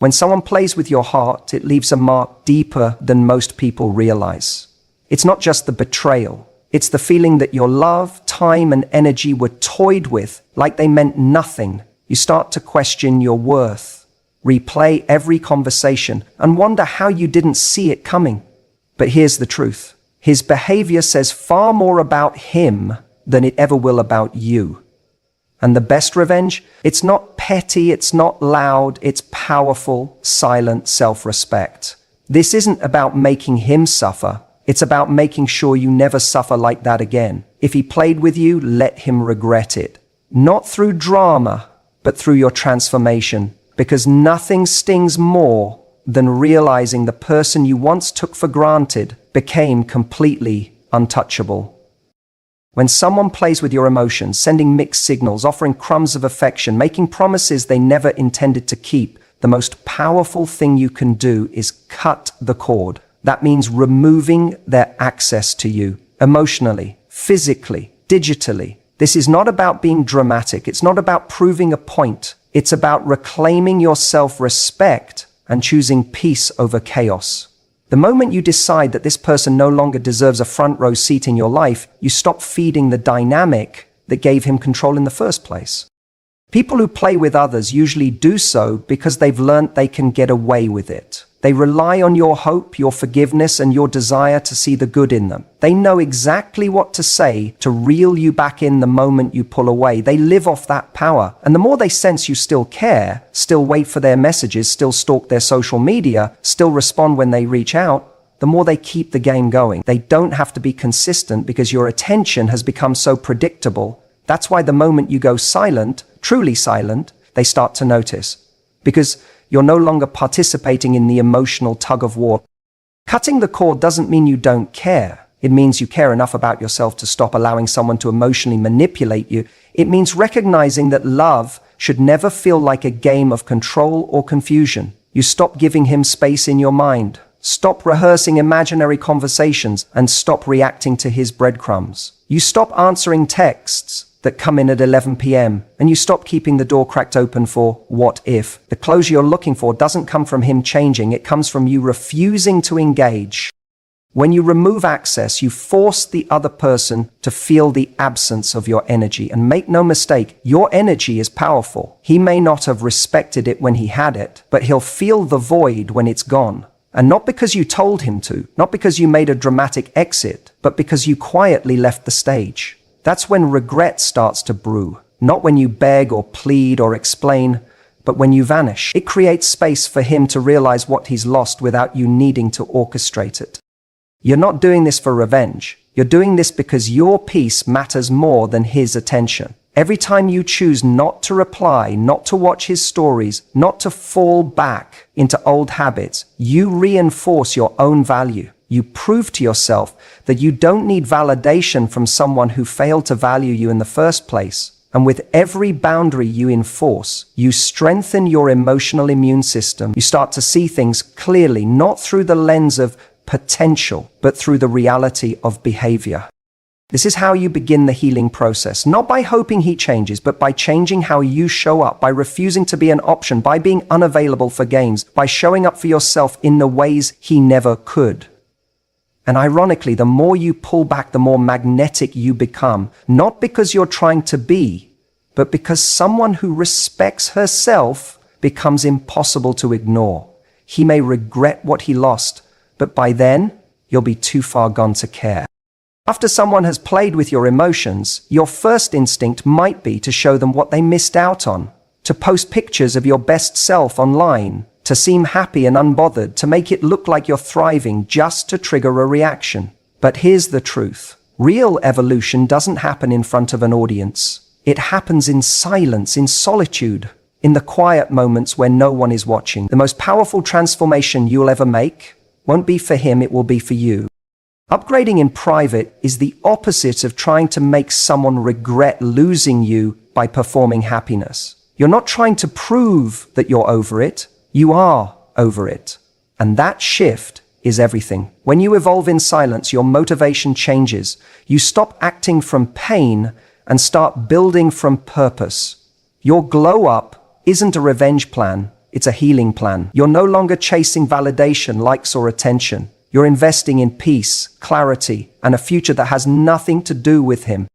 When someone plays with your heart, it leaves a mark deeper than most people realize. It's not just the betrayal. It's the feeling that your love, time, and energy were toyed with like they meant nothing. You start to question your worth, replay every conversation, and wonder how you didn't see it coming. But here's the truth. His behavior says far more about him than it ever will about you. And the best revenge? It's not petty, it's not loud, it's powerful, silent self-respect. This isn't about making him suffer. It's about making sure you never suffer like that again. If he played with you, let him regret it. Not through drama, but through your transformation. Because nothing stings more than realizing the person you once took for granted became completely untouchable. When someone plays with your emotions, sending mixed signals, offering crumbs of affection, making promises they never intended to keep, the most powerful thing you can do is cut the cord. That means removing their access to you, emotionally, physically, digitally. This is not about being dramatic. It's not about proving a point. It's about reclaiming your self-respect and choosing peace over chaos. The moment you decide that this person no longer deserves a front row seat in your life, you stop feeding the dynamic that gave him control in the first place. People who play with others usually do so because they've learned they can get away with it. They rely on your hope, your forgiveness, and your desire to see the good in them. They know exactly what to say to reel you back in the moment you pull away. They live off that power. And the more they sense you still care, still wait for their messages, still stalk their social media, still respond when they reach out, the more they keep the game going. They don't have to be consistent because your attention has become so predictable. That's why the moment you go silent, truly silent, they start to notice. Because you're no longer participating in the emotional tug-of-war. Cutting the cord doesn't mean you don't care. It means you care enough about yourself to stop allowing someone to emotionally manipulate you. It means recognizing that love should never feel like a game of control or confusion. You stop giving him space in your mind. Stop rehearsing imaginary conversations and stop reacting to his breadcrumbs. You stop answering texts that come in at 11 p.m. and you stop keeping the door cracked open for what if. The closure you're looking for doesn't come from him changing, it comes from you refusing to engage. When you remove access, you force the other person to feel the absence of your energy. And make no mistake, your energy is powerful. He may not have respected it when he had it, but he'll feel the void when it's gone. And not because you told him to, not because you made a dramatic exit, but because you quietly left the stage. That's when regret starts to brew, not when you beg or plead or explain, but when you vanish. It creates space for him to realize what he's lost without you needing to orchestrate it. You're not doing this for revenge. You're doing this because your peace matters more than his attention. Every time you choose not to reply, not to watch his stories, not to fall back into old habits, you reinforce your own value. You prove to yourself that you don't need validation from someone who failed to value you in the first place. And with every boundary you enforce, you strengthen your emotional immune system. You start to see things clearly, not through the lens of potential, but through the reality of behavior. This is how you begin the healing process, not by hoping he changes, but by changing how you show up, by refusing to be an option, by being unavailable for games, by showing up for yourself in the ways he never could. And ironically, the more you pull back, the more magnetic you become, not because you're trying to be, but because someone who respects herself becomes impossible to ignore. He may regret what he lost, but by then, you'll be too far gone to care. After someone has played with your emotions, your first instinct might be to show them what they missed out on, to post pictures of your best self online, to seem happy and unbothered, to make it look like you're thriving just to trigger a reaction. But here's the truth. Real evolution doesn't happen in front of an audience. It happens in silence, in solitude, in the quiet moments where no one is watching. The most powerful transformation you'll ever make won't be for him, it will be for you. Upgrading in private is the opposite of trying to make someone regret losing you by performing happiness. You're not trying to prove that you're over it. You are over it. And that shift is everything. When you evolve in silence, your motivation changes. You stop acting from pain and start building from purpose. Your glow up isn't a revenge plan. it's a healing plan. You're no longer chasing validation, likes, or attention. You're investing in peace, clarity, and a future that has nothing to do with him.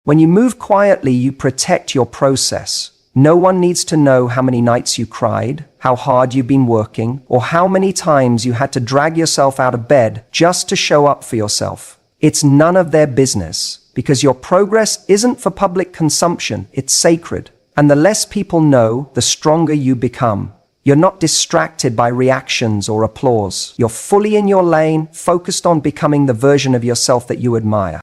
When you move quietly, you protect your process. No one needs to know how many nights you cried, how hard you've been working, or how many times you had to drag yourself out of bed just to show up for yourself. It's none of their business, because your progress isn't for public consumption, it's sacred. And the less people know, the stronger you become. You're not distracted by reactions or applause. You're fully in your lane, focused on becoming the version of yourself that you admire.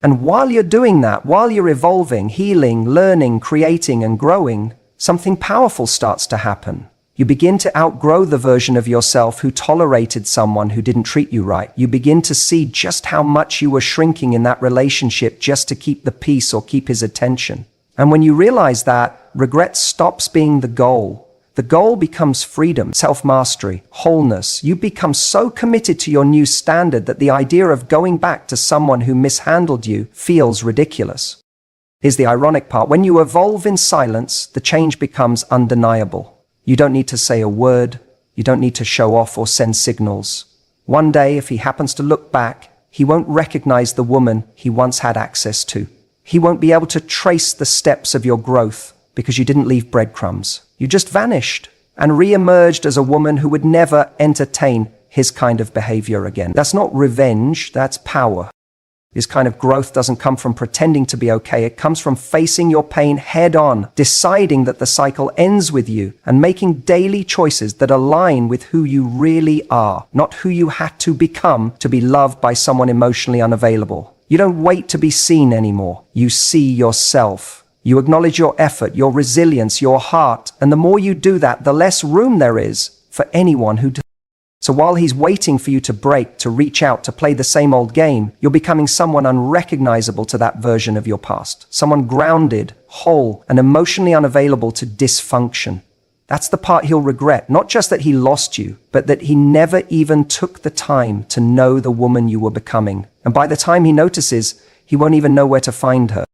And while you're doing that, while you're evolving, healing, learning, creating, and growing, something powerful starts to happen. You begin to outgrow the version of yourself who tolerated someone who didn't treat you right. You begin to see just how much you were shrinking in that relationship just to keep the peace or keep his attention. And when you realize that, regret stops being the goal. The goal becomes freedom, self-mastery, wholeness. You become so committed to your new standard that the idea of going back to someone who mishandled you feels ridiculous. Here's the ironic part. When you evolve in silence, the change becomes undeniable. You don't need to say a word. You don't need to show off or send signals. One day, if he happens to look back, he won't recognize the woman he once had access to. He won't be able to trace the steps of your growth because you didn't leave breadcrumbs. You just vanished and re-emerged as a woman who would never entertain his kind of behavior again. That's not revenge, that's power. This kind of growth doesn't come from pretending to be okay. It comes from facing your pain head on, deciding that the cycle ends with you, and making daily choices that align with who you really are, not who you had to become to be loved by someone emotionally unavailable. You don't wait to be seen anymore. You see yourself. You acknowledge your effort, your resilience, your heart, and the more you do that, the less room there is for anyone who does. So while he's waiting for you to break, to reach out, to play the same old game, you're becoming someone unrecognizable to that version of your past. Someone grounded, whole, and emotionally unavailable to dysfunction. That's the part he'll regret, not just that he lost you, but that he never even took the time to know the woman you were becoming. And by the time he notices, he won't even know where to find her.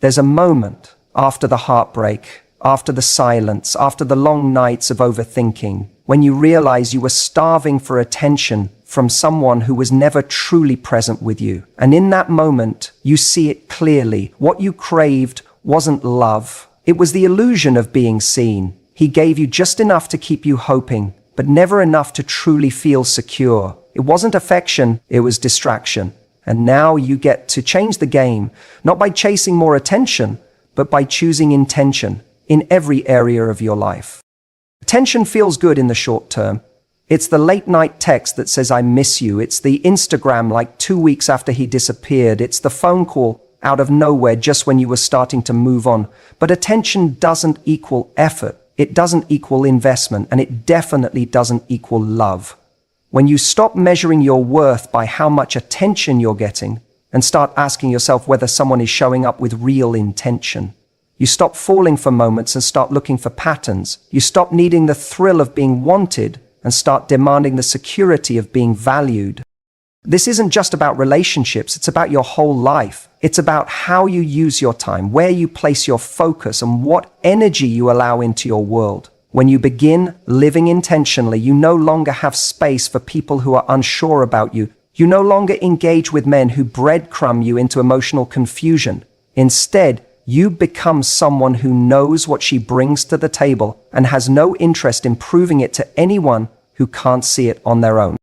There's a moment after the heartbreak, after the silence, after the long nights of overthinking, when you realize you were starving for attention from someone who was never truly present with you. And in that moment, you see it clearly. What you craved wasn't love. It was the illusion of being seen. He gave you just enough to keep you hoping, but never enough to truly feel secure. It wasn't affection, it was distraction. And now you get to change the game, not by chasing more attention, but by choosing intention in every area of your life. Attention feels good in the short term. It's the late night text that says, I miss you. It's the Instagram like 2 weeks after he disappeared. It's the phone call out of nowhere just when you were starting to move on. But attention doesn't equal effort. It doesn't equal investment, and it definitely doesn't equal love. When you stop measuring your worth by how much attention you're getting and start asking yourself whether someone is showing up with real intention, you stop falling for moments and start looking for patterns. You stop needing the thrill of being wanted and start demanding the security of being valued. This isn't just about relationships, it's about your whole life. It's about how you use your time, where you place your focus, and what energy you allow into your world. When you begin living intentionally, you no longer have space for people who are unsure about you. You no longer engage with men who breadcrumb you into emotional confusion. Instead, you become someone who knows what she brings to the table and has no interest in proving it to anyone who can't see it on their own.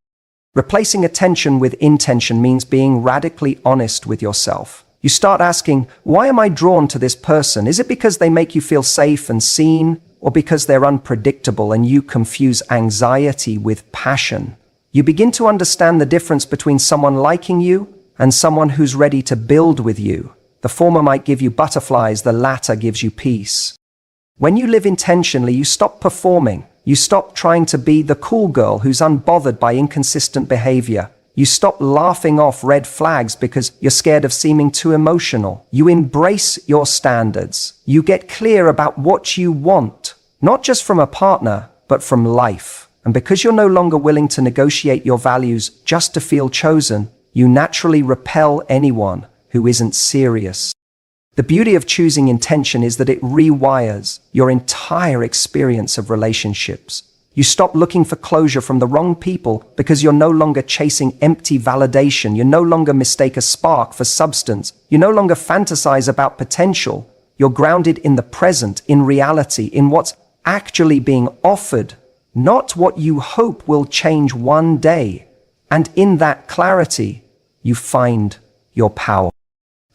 Replacing attention with intention means being radically honest with yourself. You start asking, why am I drawn to this person? Is it because they make you feel safe and seen, or because they're unpredictable and you confuse anxiety with passion? You begin to understand the difference between someone liking you and someone who's ready to build with you. The former might give you butterflies, the latter gives you peace. When you live intentionally, you stop performing. You stop trying to be the cool girl who's unbothered by inconsistent behavior. You stop laughing off red flags because you're scared of seeming too emotional. You embrace your standards. You get clear about what you want, not just from a partner, but from life. And because you're no longer willing to negotiate your values just to feel chosen, you naturally repel anyone who isn't serious. The beauty of choosing intention is that it rewires your entire experience of relationships. You stop looking for closure from the wrong people because you're no longer chasing empty validation. You no longer mistake a spark for substance. You no longer fantasize about potential. You're grounded in the present, in reality, in what's actually being offered, not what you hope will change one day. And in that clarity, you find your power.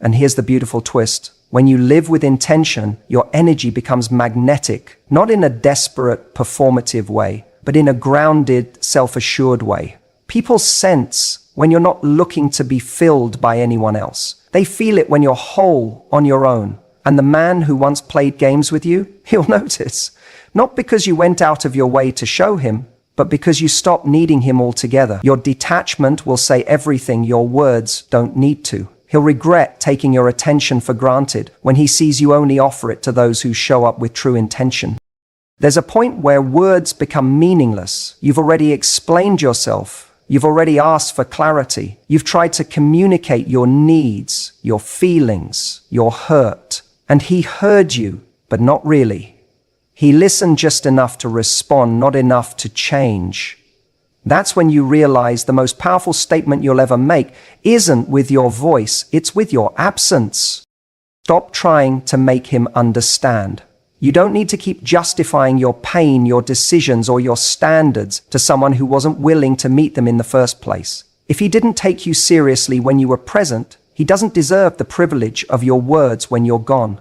And here's the beautiful twist. When you live with intention, your energy becomes magnetic, not in a desperate, performative way, but in a grounded, self-assured way. People sense when you're not looking to be filled by anyone else. They feel it when you're whole on your own. And the man who once played games with you, he'll notice. Not because you went out of your way to show him, but because you stopped needing him altogether. Your detachment will say everything your words don't need to. He'll regret taking your attention for granted when he sees you only offer it to those who show up with true intention. There's a point where words become meaningless. You've already explained yourself. You've already asked for clarity. You've tried to communicate your needs, your feelings, your hurt. And he heard you, but not really. He listened just enough to respond, not enough to change. That's when you realize the most powerful statement you'll ever make isn't with your voice, it's with your absence. Stop trying to make him understand. You don't need to keep justifying your pain, your decisions, or your standards to someone who wasn't willing to meet them in the first place. If he didn't take you seriously when you were present, he doesn't deserve the privilege of your words when you're gone.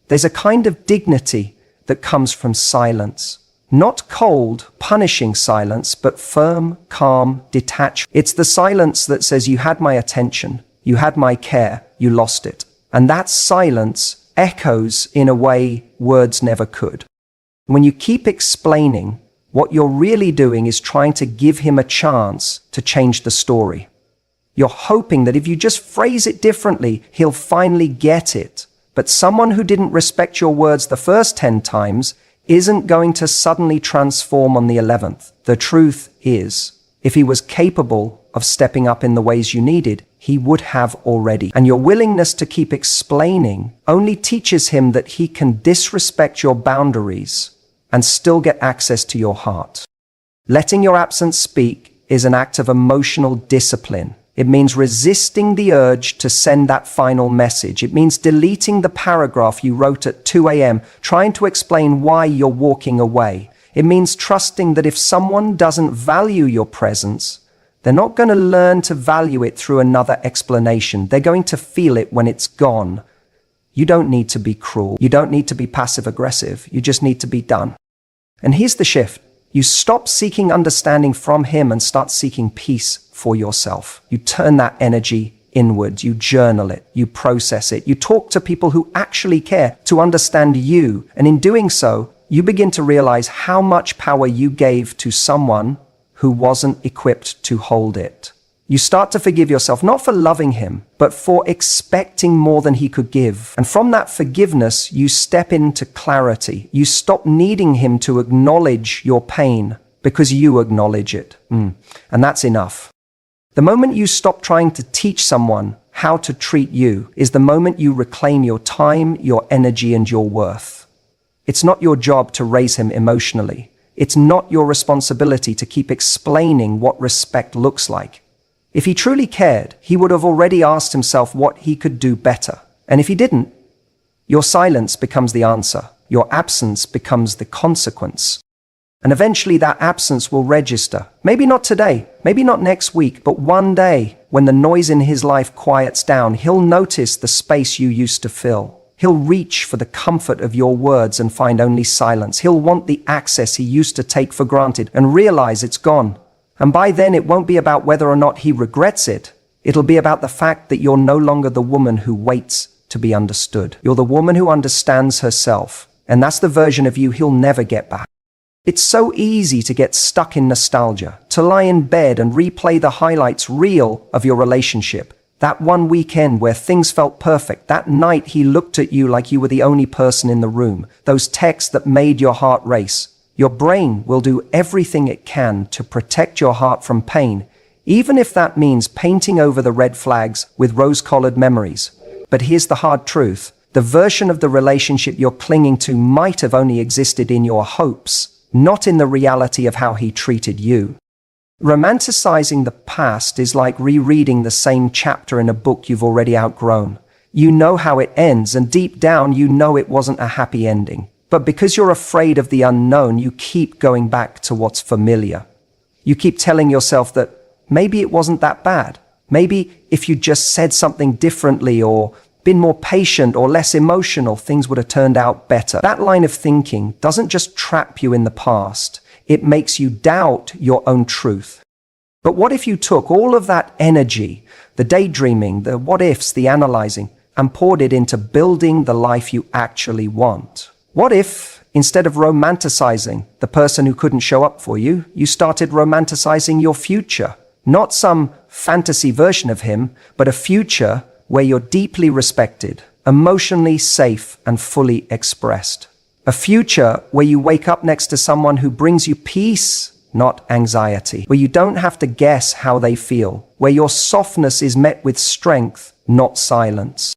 There's a kind of dignity that comes from silence. Not cold, punishing silence, but firm, calm, detached. It's the silence that says you had my attention, you had my care, you lost it. And that silence echoes in a way words never could. When you keep explaining, what you're really doing is trying to give him a chance to change the story. You're hoping that if you just phrase it differently, he'll finally get it. But someone who didn't respect your words the first 10 times isn't going to suddenly transform on the 11th. The truth is, if he was capable of stepping up in the ways you needed, he would have already. And your willingness to keep explaining only teaches him that he can disrespect your boundaries and still get access to your heart. Letting your absence speak is an act of emotional discipline. It means resisting the urge to send that final message. It means deleting the paragraph you wrote at 2 a.m., trying to explain why you're walking away. It means trusting that if someone doesn't value your presence, they're not going to learn to value it through another explanation. They're going to feel it when it's gone. You don't need to be cruel. You don't need to be passive-aggressive. You just need to be done. And here's the shift. You stop seeking understanding from him and start seeking peace for yourself. You turn that energy inward, you journal it, you process it, you talk to people who actually care to understand you. And in doing so, you begin to realize how much power you gave to someone who wasn't equipped to hold it. You start to forgive yourself, not for loving him, but for expecting more than he could give. And from that forgiveness, you step into clarity. You stop needing him to acknowledge your pain because you acknowledge it. And that's enough. The moment you stop trying to teach someone how to treat you is the moment you reclaim your time, your energy, and your worth. It's not your job to raise him emotionally. It's not your responsibility to keep explaining what respect looks like. If he truly cared, he would have already asked himself what he could do better. And if he didn't, your silence becomes the answer. Your absence becomes the consequence. And eventually that absence will register. Maybe not today, maybe not next week, but one day, when the noise in his life quiets down, he'll notice the space you used to fill. He'll reach for the comfort of your words and find only silence. He'll want the access he used to take for granted and realize it's gone. And by then, it won't be about whether or not he regrets it. It'll be about the fact that you're no longer the woman who waits to be understood. You're the woman who understands herself. And that's the version of you he'll never get back. It's so easy to get stuck in nostalgia, to lie in bed and replay the highlights reel of your relationship. That one weekend where things felt perfect, that night he looked at you like you were the only person in the room, those texts that made your heart race. Your brain will do everything it can to protect your heart from pain, even if that means painting over the red flags with rose-colored memories. But here's the hard truth. The version of the relationship you're clinging to might have only existed in your hopes, not in the reality of how he treated you. Romanticizing the past is like rereading the same chapter in a book you've already outgrown. You know how it ends, and deep down you know it wasn't a happy ending. But because you're afraid of the unknown, you keep going back to what's familiar. You keep telling yourself that maybe it wasn't that bad. Maybe if you just said something differently or been more patient or less emotional, things would have turned out better. That line of thinking doesn't just trap you in the past, it makes you doubt your own truth. But what if you took all of that energy, the daydreaming, the what ifs, the analyzing, and poured it into building the life you actually want? What if, instead of romanticizing the person who couldn't show up for you, you started romanticizing your future? Not some fantasy version of him, but a future where you're deeply respected, emotionally safe, and fully expressed. A future where you wake up next to someone who brings you peace, not anxiety. Where you don't have to guess how they feel. Where your softness is met with strength, not silence.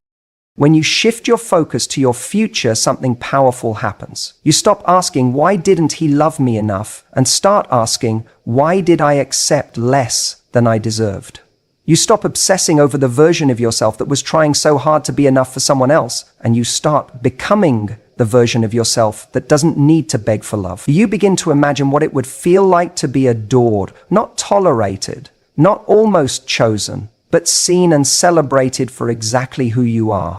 When you shift your focus to your future, something powerful happens. You stop asking, why didn't he love me enough? And start asking, why did I accept less than I deserved? You stop obsessing over the version of yourself that was trying so hard to be enough for someone else, and you start becoming the version of yourself that doesn't need to beg for love. You begin to imagine what it would feel like to be adored, not tolerated, not almost chosen, but seen and celebrated for exactly who you are.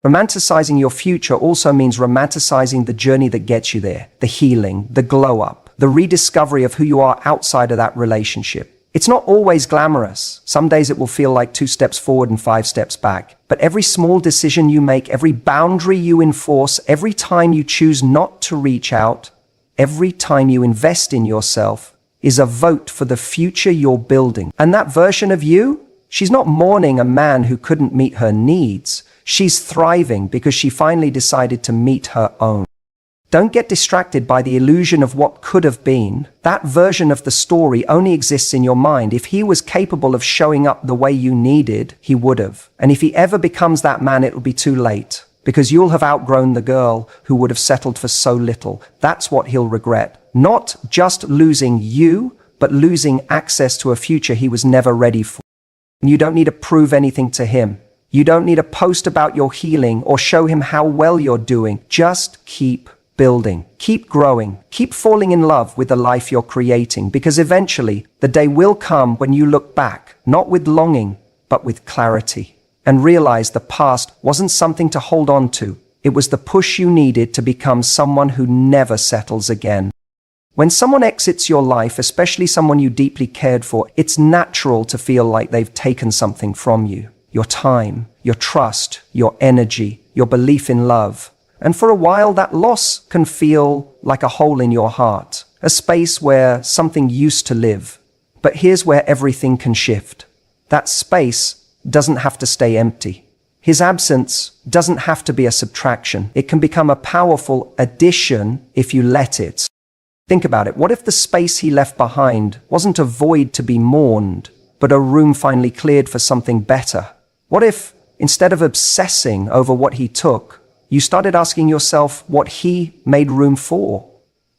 Romanticizing your future also means romanticizing the journey that gets you there, the healing, the glow up, the rediscovery of who you are outside of that relationship. It's not always glamorous. Some days it will feel like 2 steps forward and 5 steps back. But every small decision you make, every boundary you enforce, every time you choose not to reach out, every time you invest in yourself, is a vote for the future you're building. And that version of you, she's not mourning a man who couldn't meet her needs. She's thriving because she finally decided to meet her own. Don't get distracted by the illusion of what could have been. That version of the story only exists in your mind. If he was capable of showing up the way you needed, he would have. And if he ever becomes that man, it'll be too late, because you'll have outgrown the girl who would have settled for so little. That's what he'll regret. Not just losing you, but losing access to a future he was never ready for. And you don't need to prove anything to him. You don't need to post about your healing or show him how well you're doing. Just keep building, keep growing, keep falling in love with the life you're creating, because eventually the day will come when you look back, not with longing, but with clarity, and realize the past wasn't something to hold on to. It was the push you needed to become someone who never settles again. When someone exits your life, especially someone you deeply cared for, it's natural to feel like they've taken something from you. Your time, your trust, your energy, your belief in love. And for a while, that loss can feel like a hole in your heart, a space where something used to live. But here's where everything can shift. That space doesn't have to stay empty. His absence doesn't have to be a subtraction. It can become a powerful addition if you let it. Think about it. What if the space he left behind wasn't a void to be mourned, but a room finally cleared for something better? What if, instead of obsessing over what he took, you started asking yourself what he made room for?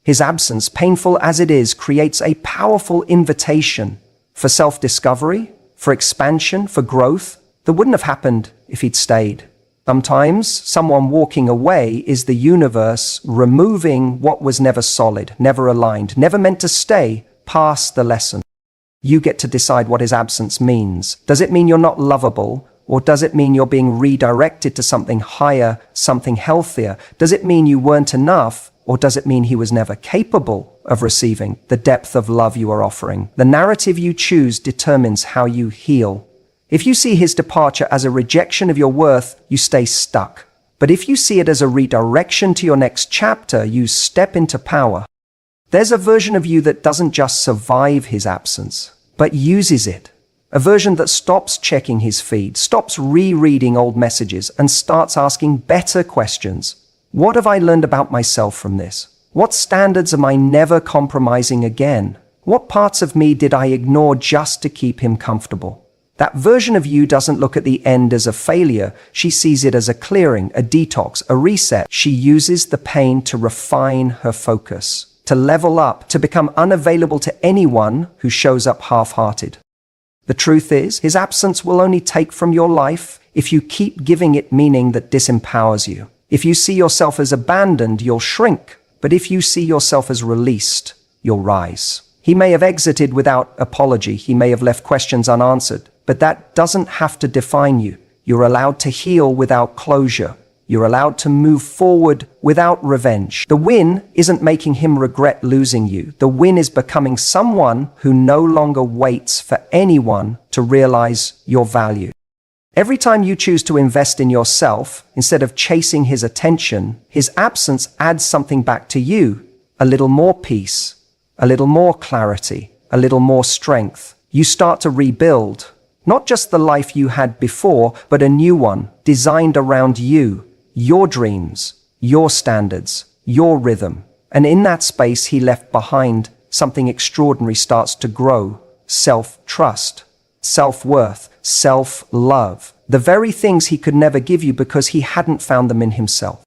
His absence, painful as it is, creates a powerful invitation for self-discovery, for expansion, for growth that wouldn't have happened if he'd stayed. Sometimes someone walking away is the universe removing what was never solid, never aligned, never meant to stay past the lesson. You get to decide what his absence means. Does it mean you're not lovable? Or does it mean you're being redirected to something higher, something healthier? Does it mean you weren't enough? Or does it mean he was never capable of receiving the depth of love you are offering? The narrative you choose determines how you heal. If you see his departure as a rejection of your worth, you stay stuck. But if you see it as a redirection to your next chapter, you step into power. There's a version of you that doesn't just survive his absence, but uses it. A version that stops checking his feed, stops rereading old messages, and starts asking better questions. What have I learned about myself from this? What standards am I never compromising again? What parts of me did I ignore just to keep him comfortable? That version of you doesn't look at the end as a failure. She sees it as a clearing, a detox, a reset. She uses the pain to refine her focus, to level up, to become unavailable to anyone who shows up half-hearted. The truth is, his absence will only take from your life if you keep giving it meaning that disempowers you. If you see yourself as abandoned, you'll shrink. But if you see yourself as released, you'll rise. He may have exited without apology. He may have left questions unanswered. But that doesn't have to define you. You're allowed to heal without closure. You're allowed to move forward without revenge. The win isn't making him regret losing you. The win is becoming someone who no longer waits for anyone to realize your value. Every time you choose to invest in yourself, instead of chasing his attention, his absence adds something back to you. A little more peace, a little more clarity, a little more strength. You start to rebuild, not just the life you had before, but a new one, designed around you, your dreams, your standards, your rhythm. And in that space he left behind, something extraordinary starts to grow. Self-trust, self-worth, self-love. The very things he could never give you because he hadn't found them in himself.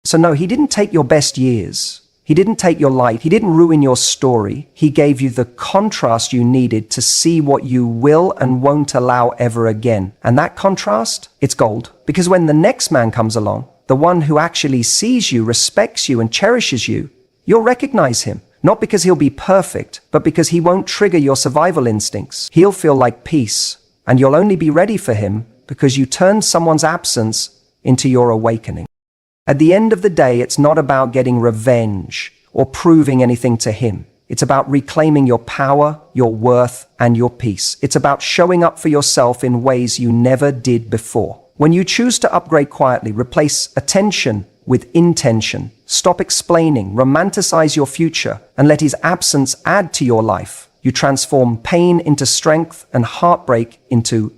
So no, he didn't take your best years. He didn't take your light. He didn't ruin your story. He gave you the contrast you needed to see what you will and won't allow ever again. And that contrast, it's gold. Because when the next man comes along, the one who actually sees you, respects you, and cherishes you, you'll recognize him. Not because he'll be perfect, but because he won't trigger your survival instincts. He'll feel like peace, and you'll only be ready for him because you turned someone's absence into your awakening. At the end of the day, it's not about getting revenge or proving anything to him. It's about reclaiming your power, your worth, and your peace. It's about showing up for yourself in ways you never did before. When you choose to upgrade quietly, replace attention with intention, stop explaining, romanticize your future, and let his absence add to your life, you transform pain into strength and heartbreak into